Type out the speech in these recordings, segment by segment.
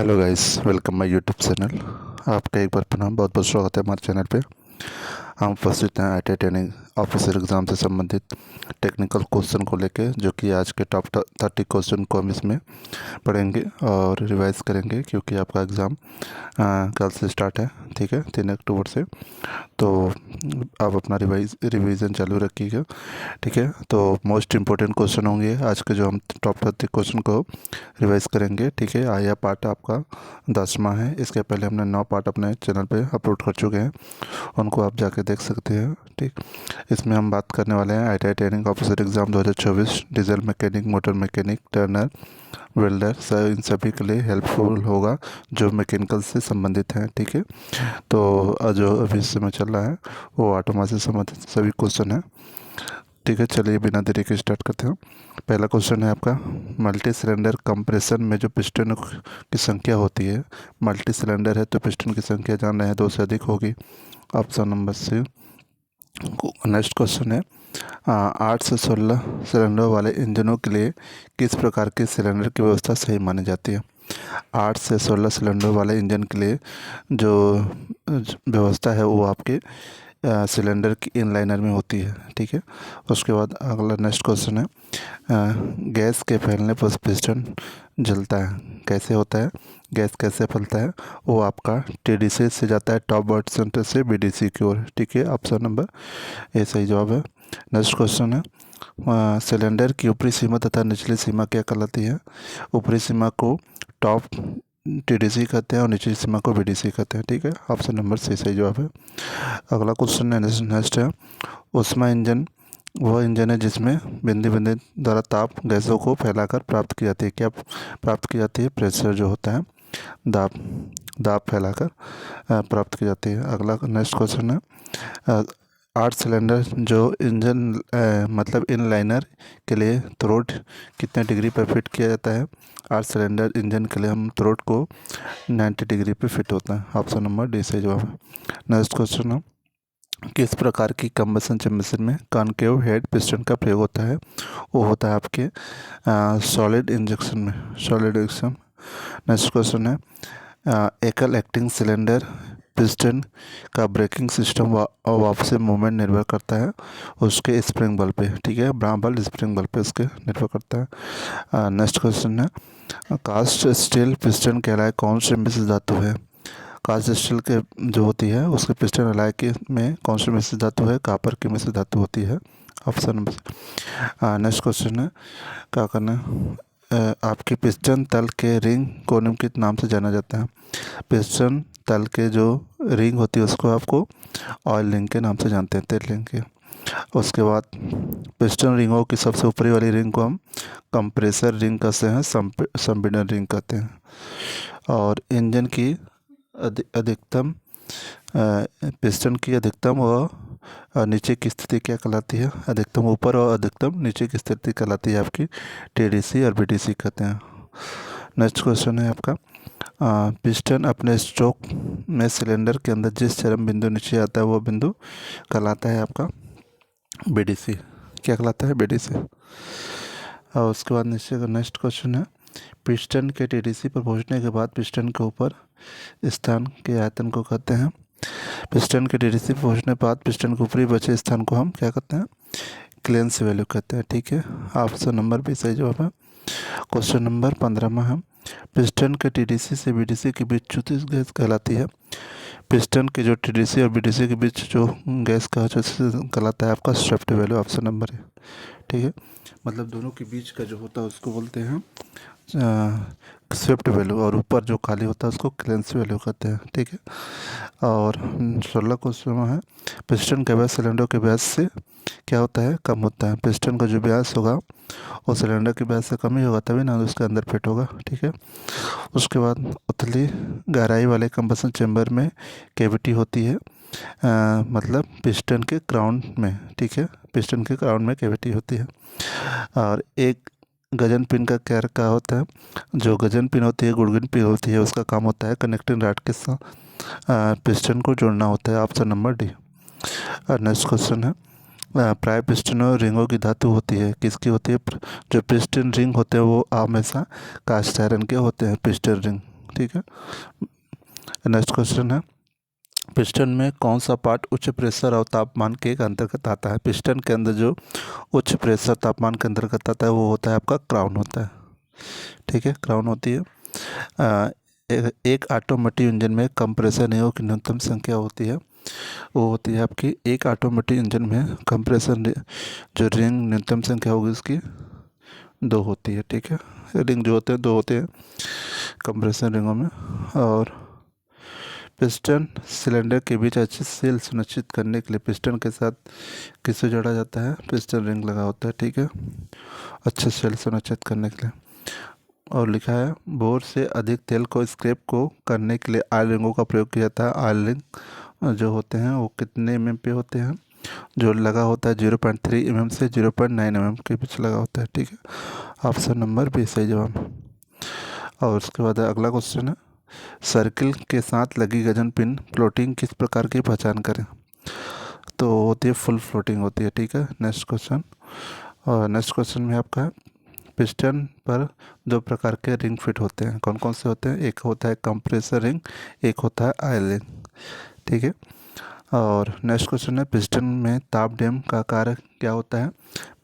Hello guys, welcome my YouTube channel. आपका एक बार पुनः बहुत बहुत स्वागत है हमारे चैनल पे। हम उपस्थित हैं IIT ट्रेनिंग ऑफिसर एग्ज़ाम से संबंधित टेक्निकल क्वेश्चन को लेके, जो कि आज के टॉप 30 क्वेश्चन को हम इसमें पढ़ेंगे और रिवाइज करेंगे, क्योंकि आपका एग्ज़ाम कल से स्टार्ट है। ठीक है, 3 अक्टूबर से। तो आप अपना रिवीजन चालू रखिएगा। ठीक है, तो मोस्ट इम्पोर्टेंट क्वेश्चन होंगे आज के, जो हम टॉप 30 क्वेश्चन को रिवाइज करेंगे। ठीक है, यह पार्ट आपका 10वां है। इसके पहले हमने 9 पार्ट अपने चैनल पे अपलोड कर चुके हैं, उनको आप जाके देख सकते हैं। ठीक, इसमें हम बात करने वाले हैं IIT training officer exam 2024, diesel mechanic, motor mechanic, turner, welder. इन सभी के लिए हेल्पफुल होगा जो मैकेनिकल से संबंधित हैं। ठीक है, तो जो अभी इस समय चल रहा है वो ऑटोमा से संबंधित सभी क्वेश्चन है। ठीक है, चलिए बिना देरी के स्टार्ट करते हैं। पहला क्वेश्चन है आपका, मल्टी सिलेंडर कंप्रेशन में जो पिस्टन की संख्या होती है, मल्टी सिलेंडर है तो पिस्टन की संख्या जान रहे हैं 2 से अधिक होगी। Option number C. Next question है, 8 से 16 सिलेंडर वाले इंजनों के लिए किस प्रकार के सिलेंडर की व्यवस्था सही मानी जाती है? 8 से 16 सिलेंडर वाले इंजन के लिए जो व्यवस्था है वो आपके सिलेंडर की इनलाइनर में होती है। ठीक है, उसके बाद अगला नेक्स्ट क्वेश्चन है, गैस के फैलने पर पिस्टन जलता है, कैसे होता है? गैस कैसे फैलता है? वो आपका TDC से जाता है, टॉप बर्ड सेंटर से BDC की ओर। ठीक है, ऑप्शन नंबर ए सही जवाब है। नेक्स्ट क्वेश्चन है, सिलेंडर की ऊपरी सीमा तथा निचली सीमा क्या कहलाती है? ऊपरी सीमा को टॉप TDC कहते हैं और निचली सीमा को BDC कहते हैं। ठीक है, ऑप्शन नंबर सी सही जवाब है। अगला क्वेश्चन है, नेक्स्ट है, ऊष्मा इंजन वह इंजन है जिसमें बिंदु बिंदु द्वारा ताप गैसों को फैलाकर प्राप्त की जाती है। क्या प्राप्त की जाती है? प्रेशर जो होता है, दाब दाब फैलाकर प्राप्त की जाती है। अगला नेक्स्ट क्वेश्चन है, 8 सिलेंडर जो इंजन मतलब इनलाइनर के लिए थ्रोट कितने डिग्री पर फिट किया जाता है? 8 सिलेंडर इंजन के लिए हम थ्रोट को 90 डिग्री पे फिट होता है। ऑप्शन नंबर डी सही जवाब है। नेक्स्ट क्वेश्चन है, किस प्रकार की कंबसन मशीन में कॉनकेव हेड पिस्टन का प्रयोग होता है? वो होता है आपके सॉलिड इंजेक्शन में, सॉलिड इंजेक्शन। नेक्स्ट क्वेश्चन है, एकल एक्टिंग सिलेंडर पिस्टन का ब्रेकिंग सिस्टम वापसी मूवमेंट निर्भर करता है उसके स्प्रिंग बल पे। ठीक है, बल स्प्रिंग बल पे उसके निर्भर करता है। नेक्स्ट क्वेश्चन है, कास्ट स्टील पिस्टन कहलाए कौन से मिश्र धातु है? कास्ट स्टील के जो होती है उसके पिस्टन अलाय के में कौन सी मिश्र धातु है? कापर की मिश्र धातु होती है। Option number. नेक्स्ट क्वेश्चन है, क्या करना है, आपके पिस्टन तल के रिंग को निम्नलिखित नाम से जाना जाता है? पिस्टन तल के जो रिंग होती है उसको आपको ऑयल रिंग के नाम से जानते हैं, तेल रिंग के। उसके बाद पिस्टन रिंगों की सबसे ऊपरी वाली रिंग को हम कंप्रेसर रिंग कहते हैं, संपीड़न रिंग कहते हैं। और इंजन की अधिकतम पिस्टन की अधिकतम और नीचे की स्थिति क्या कहलाती है? अधिकतम ऊपर और अधिकतम नीचे की स्थिति कहलाती है आपकी TDC और BDC कहते हैं। नेक्स्ट क्वेश्चन है आपका, पिस्टन अपने स्ट्रोक में सिलेंडर के अंदर जिस चरम बिंदु नीचे आता है वो बिंदु कहलाता है आपका BDC। क्या कहलाता है? BDC। और उसके बाद नेक्स्ट क्वेश्चन है, पिस्टन के TDC पर पहुंचने के बाद पिस्टन के ऊपर स्थान के आयतन को कहते हैं? पिस्टन के TDC पर पहुंचने के बाद पिस्टन के ऊपरी बचे स्थान को हम क्या कहते हैं? क्लीयरेंस वैल्यू कहते हैं। ठीक है, ऑप्शन नंबर भी सही जवाब है। क्वेश्चन नंबर 15 है, पिस्टन के TDC से BDC के बीच जो गैस कहलाती है? पिस्टन के जो TDC और BDC के बीच जो गैस का जो कहलाता है आपका स्वेप्ट वैल्यू। ऑप्शन नंबर है। ठीक है, मतलब दोनों के बीच का जो होता है उसको बोलते हैं स्वेप्ट वैल्यू, और ऊपर जो खाली होता है उसको क्लीयरेंस वैल्यू कहते हैं। ठीक है, और 16 क्वेश्चन है, पिस्टन का व्यास सिलेंडर के व्यास से क्या होता है? कम होता है। पिस्टन का जो व्यास होगा वो सिलेंडर के व्यास से कम ही होगा, तभी ना उसके अंदर फिट होगा। ठीक है, उसके बाद उतली गहराई वाले कंबसन चैम्बर में कैविटी होती है, मतलब पिस्टन के क्राउन में। ठीक है, पिस्टन के क्राउन में कैविटी होती है। और एक गजन पिन का क्या होता है? जो गजन पिन होती है, गुड़गन पिन होती है, उसका काम होता है कनेक्टिंग रॉड के साथ पिस्टन को जोड़ना होता है। Option number D. और नेक्स्ट क्वेश्चन है, प्राय पिस्टनों रिंगों की धातु होती है, किसकी होती है? जो पिस्टन रिंग होते हैं वो हमेशा कास्ट आयरन के होते हैं, पिस्टन रिंग। ठीक है। नेक्स्ट क्वेश्चन है, पिस्टन में कौन सा पार्ट उच्च प्रेशर और तापमान के अंतर्गत आता है? पिस्टन के अंदर जो उच्च प्रेशर तापमान के अंतर्गत आता है वो होता है आपका क्राउन होता है, ठीक है, क्राउन होती है। एक ऑटोमेटिक इंजन में कंप्रेसर रिंगों की न्यूनतम संख्या होती है, वो होती है आपकी एक ऑटोमेटिक इंजन में कंप्रेसर जो रिंग न्यूनतम संख्या होगी उसकी 2 होती है, ठीक है। रिंग जो होते हैं 2 होते हैं कंप्रेसर रिंगों में। और पिस्टन सिलेंडर के बीच अच्छी सेल सुनिश्चित करने के लिए पिस्टन के साथ किसे जोड़ा जाता है? पिस्टन रिंग लगा होता है, ठीक है, अच्छे सेल सुनिश्चित करने के लिए। और लिखा है, बोर से अधिक तेल को स्क्रैप को करने के लिए ऑयल रिंगों का प्रयोग किया जाता है। ऑयल रिंग जो होते हैं वो कितने mm पे होते हैं? जो लगा होता है 0.3 mm से 0.9 mm के बीच लगा होता है, ठीक है। ऑप्शन नंबर बी सही जवाब। और उसके बाद अगला क्वेश्चन है, सर्किल के साथ लगी गजन पिन फ्लोटिंग किस प्रकार की पहचान करें? तो होती है फुल फ्लोटिंग होती है, ठीक है। नेक्स्ट क्वेश्चन, और नेक्स्ट क्वेश्चन में आपका है, पिस्टन पर 2 प्रकार के रिंग फिट होते हैं, कौन कौन से होते हैं? एक होता है कंप्रेसर रिंग, एक होता है ऑयल रिंग, ठीक है। और नेक्स्ट क्वेश्चन है, पिस्टन में ताप डैम का कार्य क्या होता है?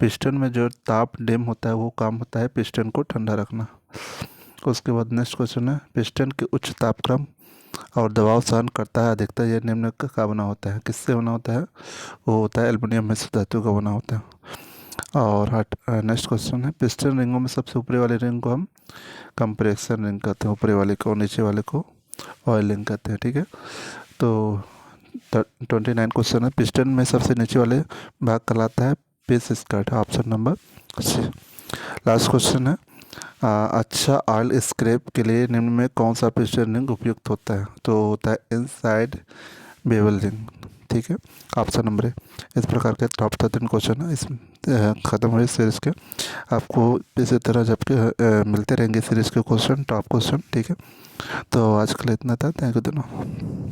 पिस्टन में जो ताप डैम होता है वो काम होता है पिस्टन को ठंडा रखना। उसके बाद नेक्स्ट क्वेश्चन है, पिस्टन के उच्च तापक्रम और दबाव सहन करता है अधिकतर यह निम्न का बना होता है, किससे बना होता है? वो होता है एल्युमिनियम मिश्र धातु का बना होता है। और नेक्स्ट क्वेश्चन है, पिस्टन रिंगों में सबसे ऊपरी वाले रिंग को हम कंप्रेसर रिंग कहते हैं, ऊपरी वाले को, नीचे वाले को ऑयल रिंग कहते हैं, ठीक है। तो 29 क्वेश्चन है, पिस्टन में सबसे नीचे वाले भाग कहलाता है पेस skirt, option number C. Last question है, अच्छा ऑयल स्क्रैप के लिए निम्न में कौन सा पिस्टन रिंग उपयुक्त होता है? तो होता है इनसाइड बेवल रिंग, ठीक है, ऑप्शन नंबर ए। इस प्रकार के टॉप 13 क्वेश्चन है इस ख़त्म हुए सीरीज़ के। आपको इसी तरह जबकि मिलते रहेंगे सीरीज़ के क्वेश्चन, टॉप क्वेश्चन, ठीक है। तो आज के लिए इतना था, थैंक यू दोनों।